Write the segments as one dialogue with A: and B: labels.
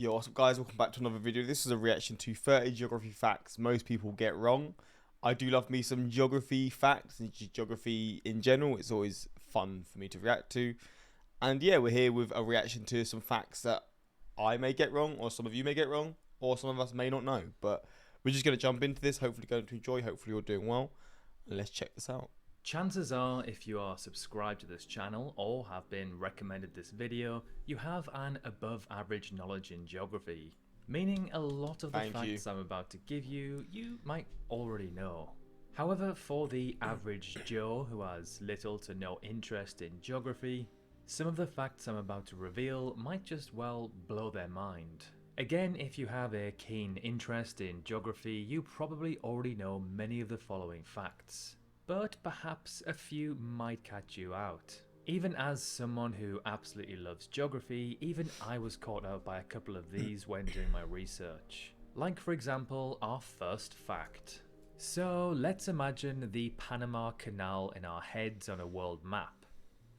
A: Yo, what's up guys, welcome back to another video. This is a reaction to 30 geography facts most people get wrong. I do love me some geography facts and geography in general. It's always fun for me to react to. And yeah, we're here with a reaction to some facts that I may get wrong, or some of you may get wrong, or some of us may not know. But we're just going to jump into this, hopefully going to enjoy, hopefully you're doing well. And let's check this out.
B: Chances are, if you are subscribed to this channel or have been recommended this video, you have an above average knowledge in geography, meaning a lot of the facts I'm about to give you, you might already know. However, for the average Joe who has little to no interest in geography, some of the facts I'm about to reveal might just well blow their mind. Again, if you have a keen interest in geography, you probably already know many of the following facts, but perhaps a few might catch you out. Even as someone who absolutely loves geography, even I was caught out by a couple of these when doing my research. Like for example, our first fact. So let's imagine the Panama Canal in our heads on a world map.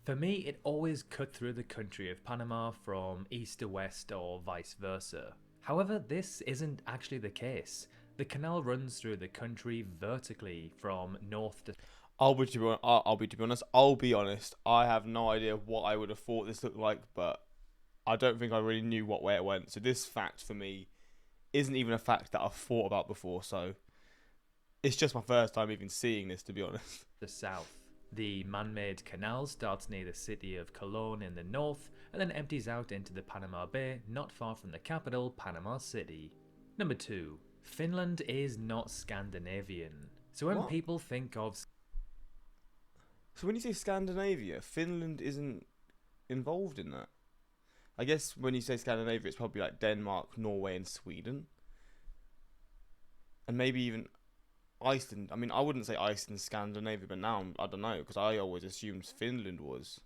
B: For me, it always cut through the country of Panama from east to west or vice versa. However, this isn't actually the case. The canal runs through the country vertically from north to...
A: I'll be honest, I have no idea what I would have thought this looked like, but I don't think I really knew what way it went. So this fact for me isn't even a fact that I've thought about before, so it's just my first time even seeing this, to be honest.
B: The south. The man-made canal starts near the city of Colón in the north and then empties out into the Panama Bay not far from the capital, Panama City. Number 2. Finland is not Scandinavian. So when people think of...
A: So when you say Scandinavia, Finland isn't involved in that? I guess when you say Scandinavia, it's probably like Denmark, Norway and Sweden. And maybe even Iceland. I mean, I wouldn't say Iceland's Scandinavia, but now I don't know, because I always assumed Finland was.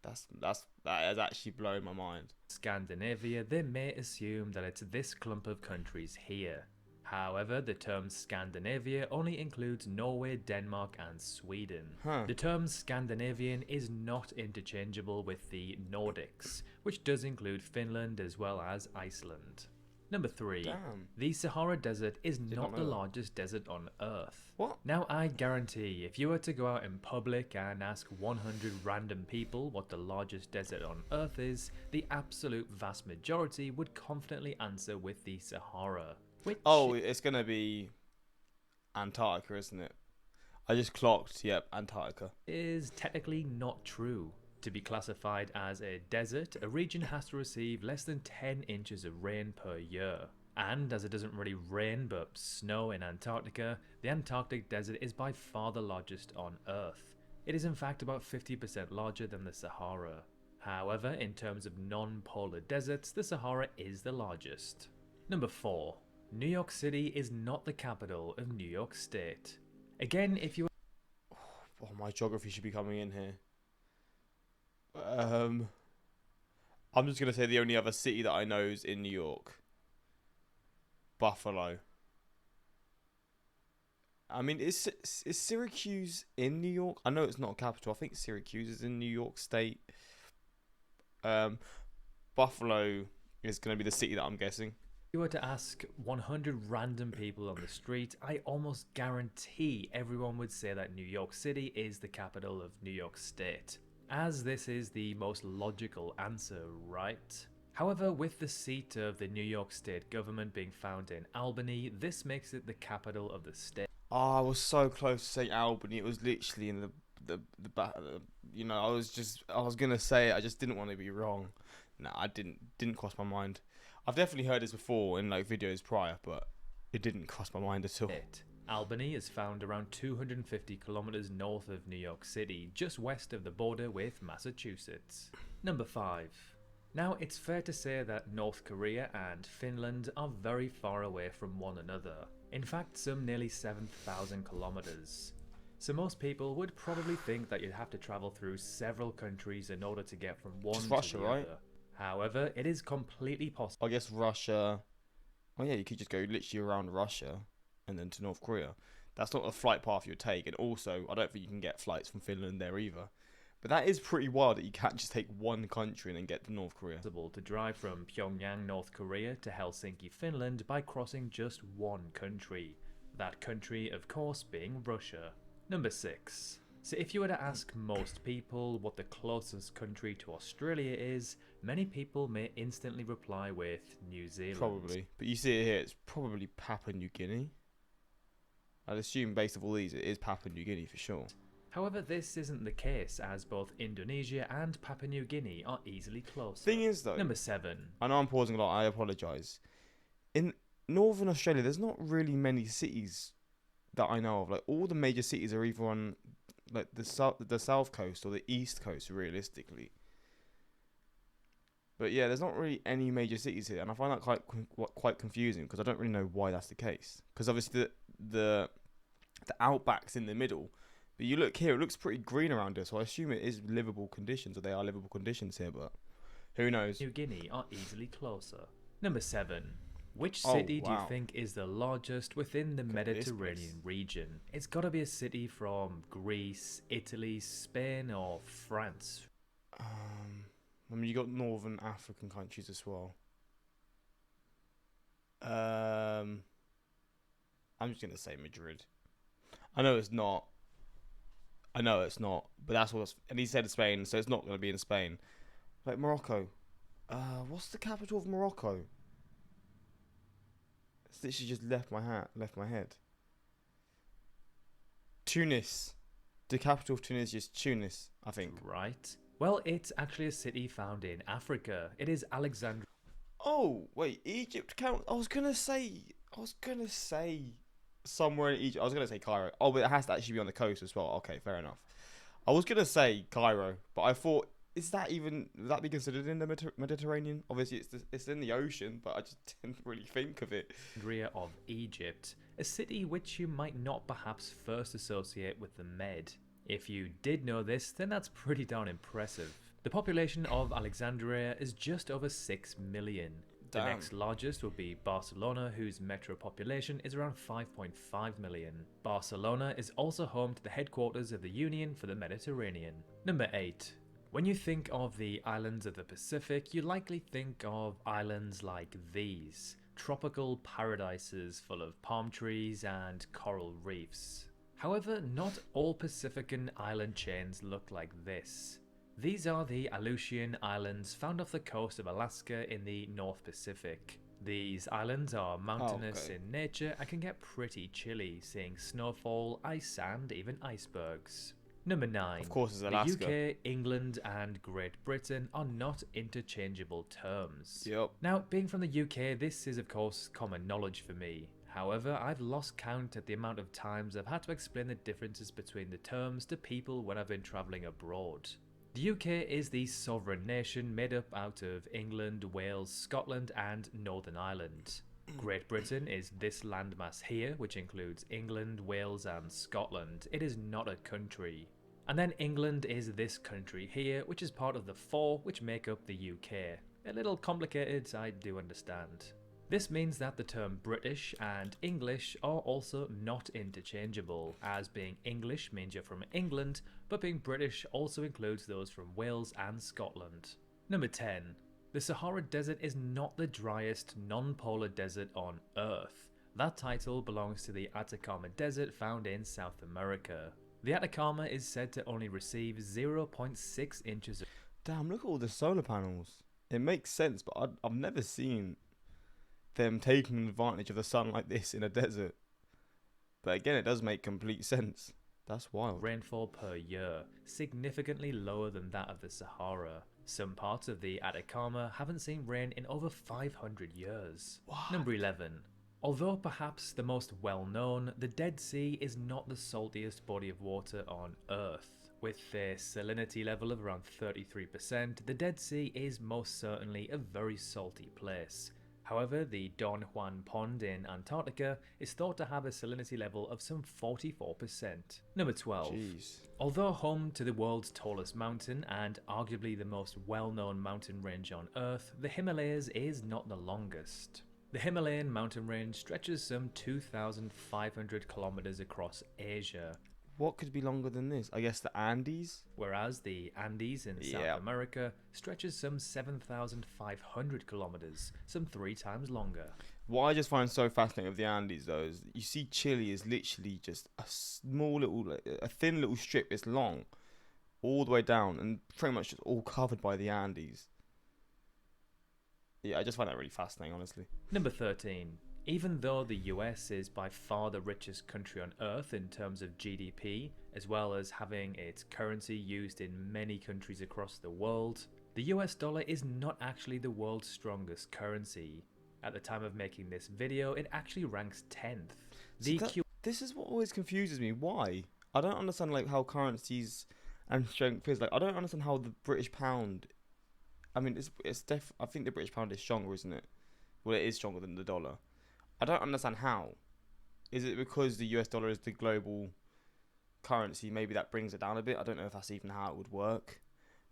A: That has actually blown my mind.
B: Scandinavia, they may assume that it's this clump of countries here. However, the term Scandinavia only includes Norway, Denmark and Sweden. The term Scandinavian is not interchangeable with the Nordics, which does include Finland as well as Iceland. Number 3.
A: Damn.
B: The Sahara Desert is not the largest desert on Earth.
A: What?
B: Now I guarantee if you were to go out in public and ask 100 random people what the largest desert on Earth is, the absolute vast majority would confidently answer with the Sahara.
A: Oh, it's gonna be Antarctica, isn't it? I just clocked, yep, Antarctica.
B: Is technically not true. To be classified as a desert, a region has to receive less than 10 inches of rain per year. And as it doesn't really rain but snow in Antarctica, the Antarctic desert is by far the largest on Earth. It is in fact about 50% larger than the Sahara. However, in terms of non-polar deserts, the Sahara is the largest. Number 4. New York City is not the capital of New York State. Again, if you...
A: Oh, my geography should be coming in here. I'm just going to say the only other city that I know is in New York. Buffalo. I mean, is Syracuse in New York? I know it's not a capital. I think Syracuse is in New York State. Buffalo is going to be the city that I'm guessing.
B: If you were to ask 100 random people on the street, I almost guarantee everyone would say that New York City is the capital of New York State, as this is the most logical answer, right? However, with the seat of the New York State government being found in Albany, this makes it the capital of the state.
A: Oh, I was so close to saying Albany. It was literally in the back. You know, I was gonna say it. I just didn't want to be wrong. No, I didn't cross my mind. I've definitely heard this before in like videos prior, but it didn't cross my mind at all.
B: Albany is found around 250 kilometers north of New York City, just west of the border with Massachusetts. Number 5. Now, it's fair to say that North Korea and Finland are very far away from one another. In fact, some nearly 7,000 kilometers. So most people would probably think that you'd have to travel through several countries in order to get from one to
A: Russia,
B: the
A: right?
B: other. However, it is completely possible.
A: I guess Russia. Oh yeah, you could just go literally around Russia and then to North Korea. That's not a flight path you would take, and also I don't think you can get flights from Finland there either. But that is pretty wild that you can't just take one country and then get to North Korea.
B: Possible to drive from Pyongyang, North Korea to Helsinki, Finland by crossing just one country. That country, of course, being Russia. Number 6. So if you were to ask most people what the closest country to Australia is, many people may instantly reply with New Zealand.
A: Probably. But you see it here, it's probably Papua New Guinea. I'd assume based on all these, it is Papua New Guinea for sure.
B: However, this isn't the case, as both Indonesia and Papua New Guinea are easily closer.
A: Thing is though,
B: Number 7.
A: I know I'm pausing a lot, I apologise. In Northern Australia, there's not really many cities that I know of. Like, all the major cities are either on like the south coast or the east coast, realistically. But yeah, there's not really any major cities here, and I find that quite confusing because I don't really know why that's the case. Because obviously the outback's in the middle, but you look here, it looks pretty green around here, so I assume it is livable conditions, or they are livable conditions here, but who knows?
B: New Guinea are easily closer. Number 7. Which city do you think is the largest within the Mediterranean region? It's got to be a city from Greece, Italy, Spain, or France.
A: I mean, you got northern African countries as well. I'm just gonna say Madrid. I know it's not, but that's what's. And he said Spain, so it's not gonna be in Spain. Like Morocco. What's the capital of Morocco? It's literally just left my head. Tunis. The capital of Tunisia is Tunis, I think.
B: Right. Well, it's actually a city found in Africa. It is Alexandria.
A: Oh, wait, Egypt count? I was gonna say somewhere in Egypt. I was gonna say Cairo. Oh, but it has to actually be on the coast as well. Okay, fair enough. I was gonna say Cairo, but I thought, would that be considered in the Mediterranean? Obviously, it's in the ocean, but I just didn't really think of it.
B: Alexandria of Egypt, a city which you might not perhaps first associate with the Med. If you did know this, then that's pretty darn impressive. The population of Alexandria is just over 6 million. The next largest would be Barcelona, whose metro population is around 5.5 million. Barcelona is also home to the headquarters of the Union for the Mediterranean. Number 8. When you think of the islands of the Pacific, you likely think of islands like these. Tropical paradises full of palm trees and coral reefs. However, not all Pacifican island chains look like this. These are the Aleutian Islands found off the coast of Alaska in the North Pacific. These islands are mountainous in nature and can get pretty chilly, seeing snowfall, ice sand, even icebergs. Number 9.
A: Of course, it's Alaska.
B: The UK, England and Great Britain are not interchangeable terms.
A: Yep.
B: Now, being from the UK, this is of course common knowledge for me. However, I've lost count at the amount of times I've had to explain the differences between the terms to people when I've been travelling abroad. The UK is the sovereign nation made up out of England, Wales, Scotland and Northern Ireland. Great Britain is this landmass here, which includes England, Wales and Scotland. It is not a country. And then England is this country here, which is part of the 4 which make up the UK. A little complicated, I do understand. This means that the term British and English are also not interchangeable, as being English means you're from England, but being British also includes those from Wales and Scotland. Number 10. The Sahara Desert is not the driest non-polar desert on Earth. That title belongs to the Atacama Desert found in South America. The Atacama is said to only receive 0.6 inches of...
A: Damn, look at all the solar panels. It makes sense, but I've never seen them taking advantage of the sun like this in a desert. But again, it does make complete sense. That's wild.
B: Rainfall per year, significantly lower than that of the Sahara. Some parts of the Atacama haven't seen rain in over 500 years.
A: What?
B: Number 11. Although perhaps the most well-known, the Dead Sea is not the saltiest body of water on Earth. With a salinity level of around 33%, the Dead Sea is most certainly a very salty place. However, the Don Juan Pond in Antarctica is thought to have a salinity level of some 44%. Number 12.
A: Jeez.
B: Although home to the world's tallest mountain and arguably the most well-known mountain range on Earth, the Himalayas is not the longest. The Himalayan mountain range stretches some 2,500 kilometers across Asia.
A: What could be longer than this? I guess the Andes.
B: Whereas the Andes in South America stretches some 7,500 kilometers, some 3 times longer.
A: What I just find so fascinating of the Andes, though, is you see Chile is literally just a small little, a thin little strip. It's long, all the way down, and pretty much just all covered by the Andes. Yeah, I just find that really fascinating, honestly.
B: Number 13. Even though the US is by far the richest country on earth in terms of GDP, as well as having its currency used in many countries across the world, the US dollar is not actually the world's strongest currency. At the time of making this video, it actually ranks 10th.
A: This is what always confuses me. Why? I don't understand like how currencies and strength is. Like I don't understand how the British pound. I mean, I think the British pound is stronger, isn't it? Well, it is stronger than the dollar. I don't understand how. Is it because the US dollar is the global currency? Maybe that brings it down a bit. I don't know if that's even how it would work.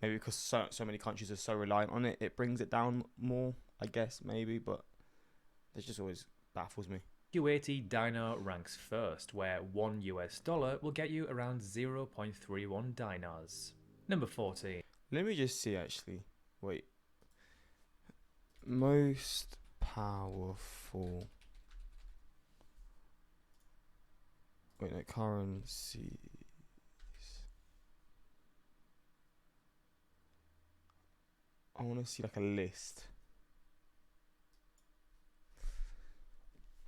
A: Maybe because so many countries are so reliant on it, it brings it down more. I guess maybe, but it just always baffles me.
B: Q80 Dinar ranks first, where $1 will get you around 0.31 dinars. Number 14.
A: Let me just see actually. Wait. Most powerful. Wait, no, currencies. I want to see like a list.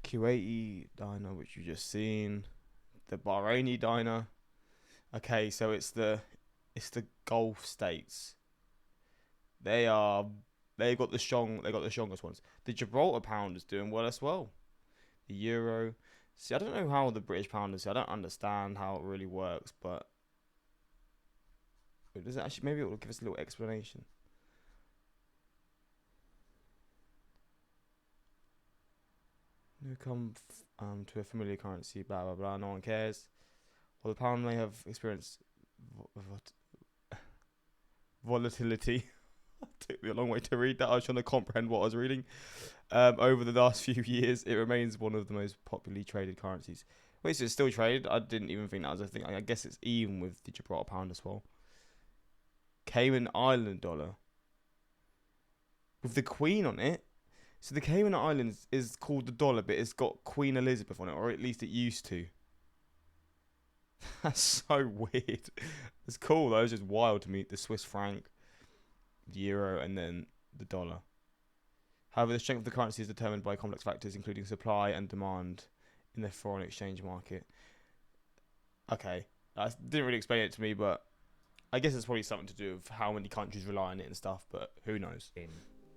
A: Kuwaiti dinar, which you just seen. The Bahraini dinar. Okay, so it's the Gulf states. They've got the strongest ones. The Gibraltar pound is doing well as well. The euro. See, I don't know how the British pound is. I don't understand how it really works, but does it actually? Maybe it will give us a little explanation. No come to a familiar currency. Blah blah blah. No one cares. Well, the pound may have experienced volatility. It took me a long way to read that. I was trying to comprehend what I was reading. Over the last few years, it remains one of the most popularly traded currencies. Wait, so it's still traded? I didn't even think that was a thing. I guess it's even with the Gibraltar pound as well. Cayman Island dollar. With the Queen on it. So the Cayman Islands is called the dollar, but it's got Queen Elizabeth on it, or at least it used to. That's so weird. It's cool though. It's just wild to me. The Swiss franc, the euro, and then the dollar. However, the strength of the currency is determined by complex factors, including supply and demand in the foreign exchange market. Okay, that didn't really explain it to me, but I guess it's probably something to do with how many countries rely on it and stuff, but who knows.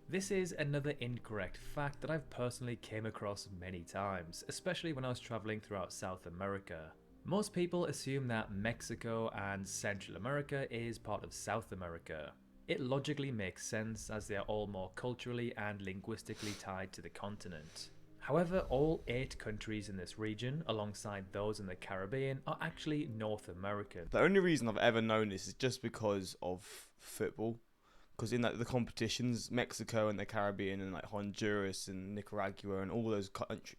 B: This is another incorrect fact that I've personally came across many times, especially when I was traveling throughout South America. Most people assume that Mexico and Central America is part of South America. It logically makes sense as they are all more culturally and linguistically tied to the continent. However, all 8 countries in this region, alongside those in the Caribbean, are actually North American.
A: The only reason I've ever known this is just because of football. Because in the competitions, Mexico and the Caribbean and like Honduras and Nicaragua and all those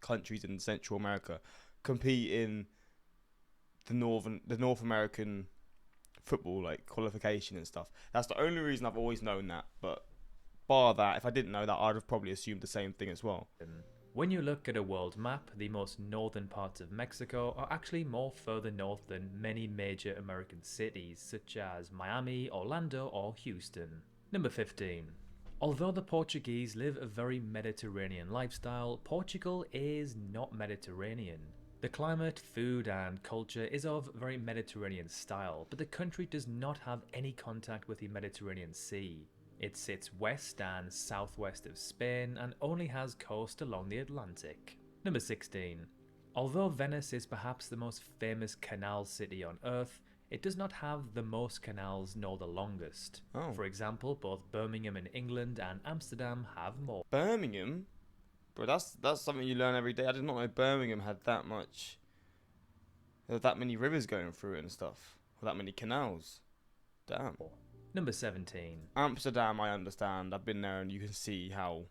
A: countries in Central America compete in the North American football like qualification and stuff. That's the only reason I've always known that. But bar that, if I didn't know that, I'd have probably assumed the same thing as well.
B: When you look at a world map, the most northern parts of Mexico are actually more further north than many major American cities such as Miami, Orlando, or Houston. Number 15. Although the Portuguese live a very Mediterranean lifestyle, Portugal is not Mediterranean. The climate, food and culture is of very Mediterranean style, but the country does not have any contact with the Mediterranean Sea. It sits west and southwest of Spain and only has coast along the Atlantic. Number 16. Although Venice is perhaps the most famous canal city on earth, it does not have the most canals nor the longest.
A: Oh.
B: For example, both Birmingham in England and Amsterdam have more.
A: Birmingham? Bro, that's something you learn every day. I did not know Birmingham had that much. There were that many rivers going through it and stuff. Or that many canals. Damn.
B: Number 17.
A: Amsterdam, I understand. I've been there and you can see how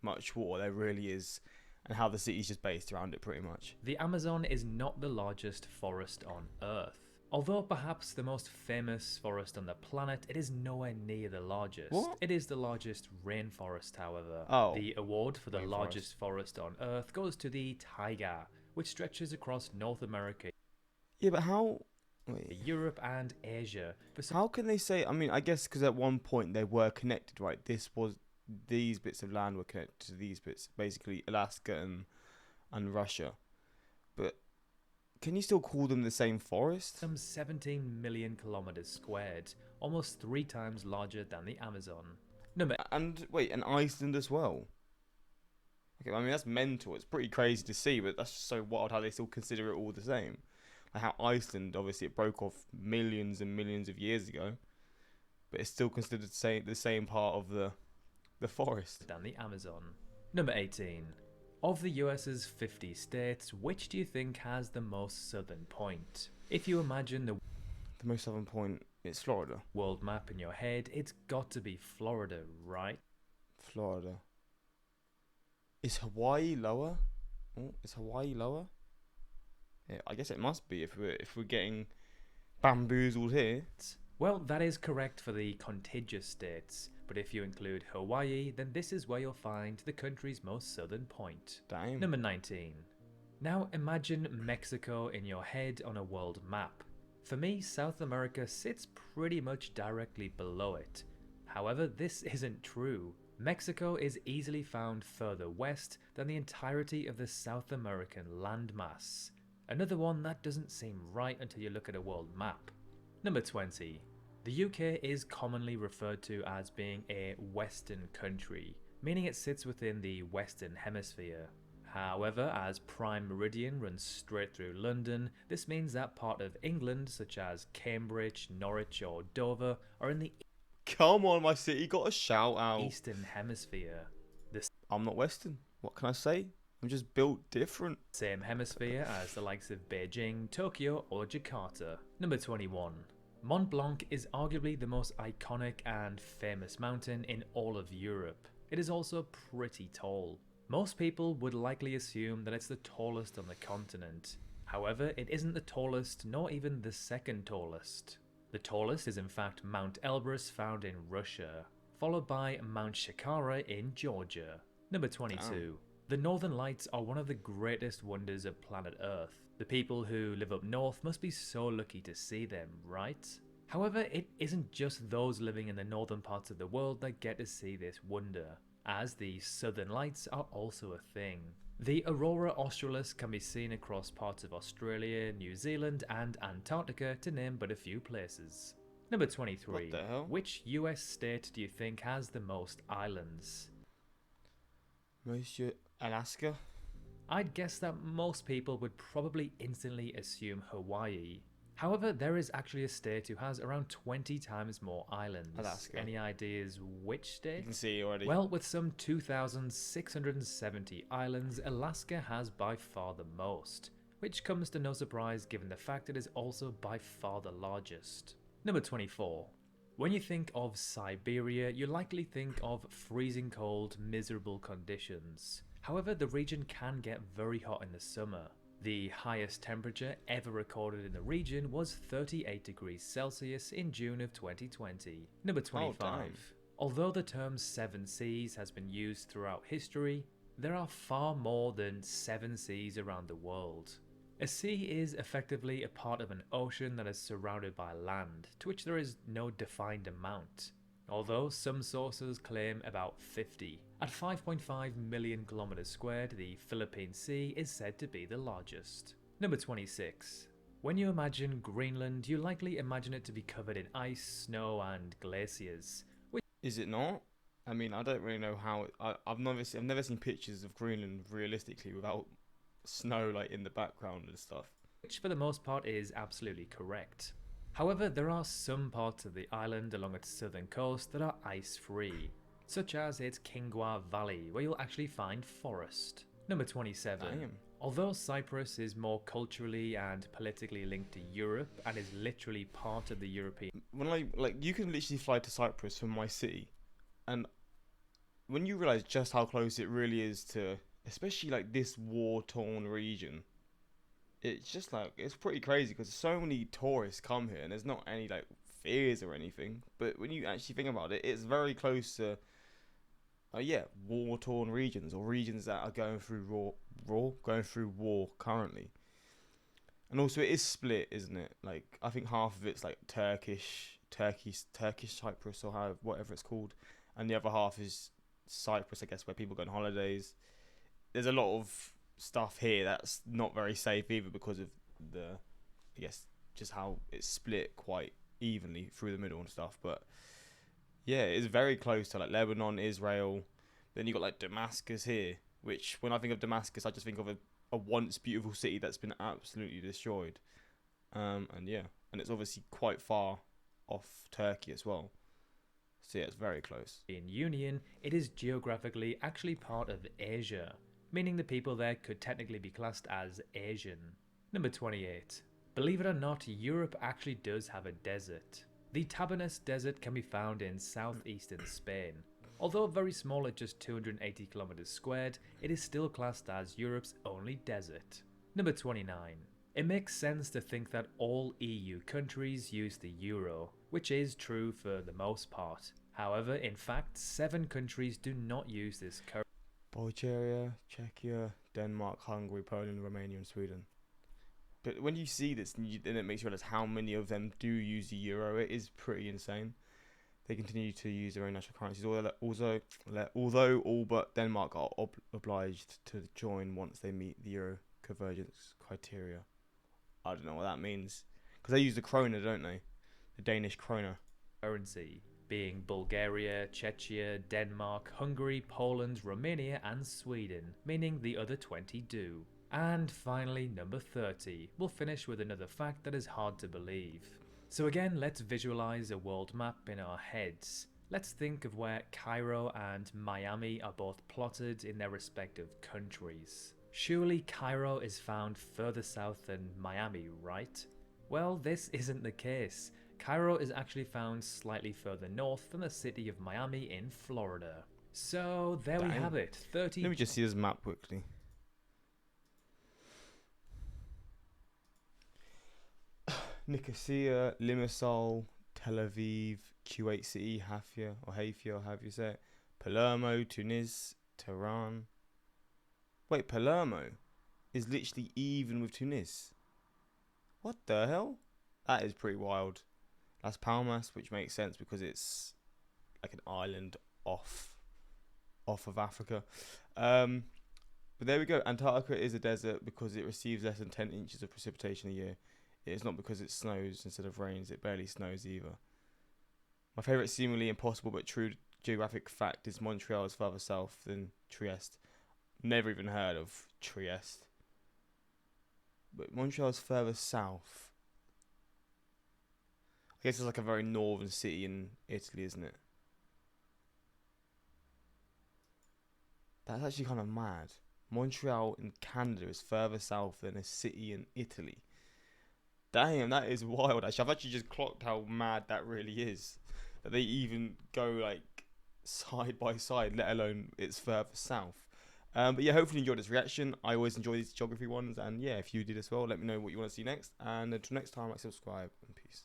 A: much water there really is. and how the city's just based around it pretty much.
B: The Amazon is not the largest forest on Earth. Although perhaps the most famous forest on the planet, it is nowhere near the largest.
A: What?
B: It is the largest rainforest, however.
A: Oh,
B: the award for the largest forest on Earth goes to the taiga, which stretches across North America,
A: yeah, but how? Wait.
B: Europe and Asia.
A: How can they say? I mean, I guess because at one point they were connected, right? These bits of land were connected to these bits, basically Alaska and Russia. But can you still call them the same forest?
B: Some 17 million kilometers squared, almost 3 times larger than the Amazon.
A: And Iceland as well. Okay, I mean that's mental. It's pretty crazy to see, but that's just so wild how they still consider it all the same. Like how Iceland, obviously, it broke off millions and millions of years ago, but it's still considered the same part of the forest
B: than the Amazon. Number 18. Of the US's 50 states, which do you think has the most southern point? If you imagine the
A: most southern point, it's Florida.
B: World map in your head, it's got to be Florida, right?
A: Florida. Is Hawaii lower? Oh, is Hawaii lower? Yeah, I guess it must be if we're getting bamboozled here.
B: Well, that is correct for the contiguous states, but if you include Hawaii, then this is where you'll find the country's most southern point.
A: Damn.
B: Number 19. Now imagine Mexico in your head on a world map. For me, South America sits pretty much directly below it. However, this isn't true. Mexico is easily found further west than the entirety of the South American landmass. Another one that doesn't seem right until you look at a world map. Number 20. The UK is commonly referred to as being a Western country, meaning it sits within the Western Hemisphere. However, as Prime Meridian runs straight through London, this means that part of England, such as Cambridge, Norwich or Dover, are in the
A: Come on, my city got a shout out.
B: Eastern Hemisphere.
A: I'm not Western. What can I say? I'm just built different.
B: Same hemisphere as the likes of Beijing, Tokyo or Jakarta. Number 21. Mont Blanc is arguably the most iconic and famous mountain in all of Europe. It is also pretty tall. Most people would likely assume that it's the tallest on the continent. However, it isn't the tallest, nor even the second tallest. The tallest is in fact Mount Elbrus, found in Russia, followed by Mount Saqqara in Georgia. Number 22. The Northern Lights are one of the greatest wonders of planet Earth. The people who live up north must be so lucky to see them, right? However, it isn't just those living in the northern parts of the world that get to see this wonder, as the Southern Lights are also a thing. The Aurora Australis can be seen across parts of Australia, New Zealand and Antarctica, to name but a few places. Number 23.
A: What the hell?
B: Which US state do you think has the most islands?
A: Monsieur Alaska?
B: I'd guess that most people would probably instantly assume Hawaii. However, there is actually a state who has around 20 times more islands.
A: Alaska.
B: Any ideas which state?
A: You can see already.
B: Well, with some 2,670 islands, Alaska has by far the most, which comes to no surprise given the fact it is also by far the largest. Number 24. When you think of Siberia, you likely think of freezing cold, miserable conditions. However, the region can get very hot in the summer. The highest temperature ever recorded in the region was 38 degrees Celsius in June of 2020. Number 25. Although the term 7 seas has been used throughout history, there are far more than 7 seas around the world. A sea is effectively a part of an ocean that is surrounded by land, to which there is no defined amount. Although some sources claim about 50. At 5.5 million kilometers squared, the Philippine Sea is said to be the largest. Number 26. When you imagine Greenland, you likely imagine it to be covered in ice, snow and glaciers.
A: Is it not? I mean, I don't really know how. I've never seen pictures of Greenland realistically without snow like in the background and stuff.
B: Which for the most part is absolutely correct. However, there are some parts of the island along its southern coast that are ice-free, such as its Kingwa Valley, where you'll actually find forest. Number 27.
A: Damn.
B: Although Cyprus is more culturally and politically linked to Europe and is literally part of the European...
A: When you can literally fly to Cyprus from my city, and when you realise just how close it really is to especially like this war-torn region. It's just like it's pretty crazy because so many tourists come here and there's not any like fears or anything. But when you actually think about it, it's very close to yeah, war-torn regions or regions that are going through going through war currently. And also, it is split, isn't it? Like I think half of it's like Turkish Cyprus or whatever it's called, and the other half is Cyprus, I guess, where people go on holidays. There's a lot of stuff here that's not very safe either because of the, I guess, just how it's split quite evenly through the middle and stuff. But yeah, it's very close to like Lebanon, Israel. Then you got like Damascus here, which when I think of Damascus, I just think of a once beautiful city that's been absolutely destroyed. And yeah, and it's obviously quite far off Turkey as well. So yeah, it's very close.
B: In Union, it is geographically actually part of Asia, meaning the people there could technically be classed as Asian. Number 28. Believe it or not, Europe actually does have a desert. The Tabernas Desert can be found in southeastern Spain. Although very small at just 280 kilometers squared, it is still classed as Europe's only desert. Number 29. It makes sense to think that all EU countries use the euro, which is true for the most part. However, in fact, 7 countries do not use this currency.
A: Bulgaria, Czechia, Denmark, Hungary, Poland, Romania and Sweden. But when you see this, then it makes you realize how many of them do use the euro. It is pretty insane. They continue to use their own national currencies, although all but Denmark are obliged to join once they meet the euro convergence criteria. I don't know what that means. Because they use the krona, don't they? The Danish krona.
B: Currency, being Bulgaria, Czechia, Denmark, Hungary, Poland, Romania and Sweden, meaning the other 20 do. And finally, number 30. We'll finish with another fact that is hard to believe. So again, let's visualize a world map in our heads. Let's think of where Cairo and Miami are both plotted in their respective countries. Surely Cairo is found further south than Miami, right? Well, this isn't the case. Cairo is actually found slightly further north than the city of Miami in Florida. So there we have it, 30...
A: Let me just see this map quickly. Nicosia, Limassol, Tel Aviv, Kuwait City, Hafia, or however you say it, Palermo, Tunis, Tehran. Wait, Palermo is literally even with Tunis. What the hell? That is pretty wild. That's Palmas, which makes sense because it's like an island off of Africa. But there we go. Antarctica is a desert because it receives less than 10 inches of precipitation a year. It's not because it snows instead of rains. It barely snows either. My favourite seemingly impossible but true geographic fact is Montreal is further south than Trieste. Never even heard of Trieste. But Montreal is further south. I guess it's like a very northern city in Italy, isn't it? That's actually kind of mad. Montreal in Canada is further south than a city in Italy. Damn, that is wild. Actually, I've actually just clocked how mad that really is. That they even go like side by side, let alone it's further south. But yeah, hopefully you enjoyed this reaction. I always enjoy these geography ones. And yeah, if you did as well, let me know what you want to see next. And until next time, subscribe and peace.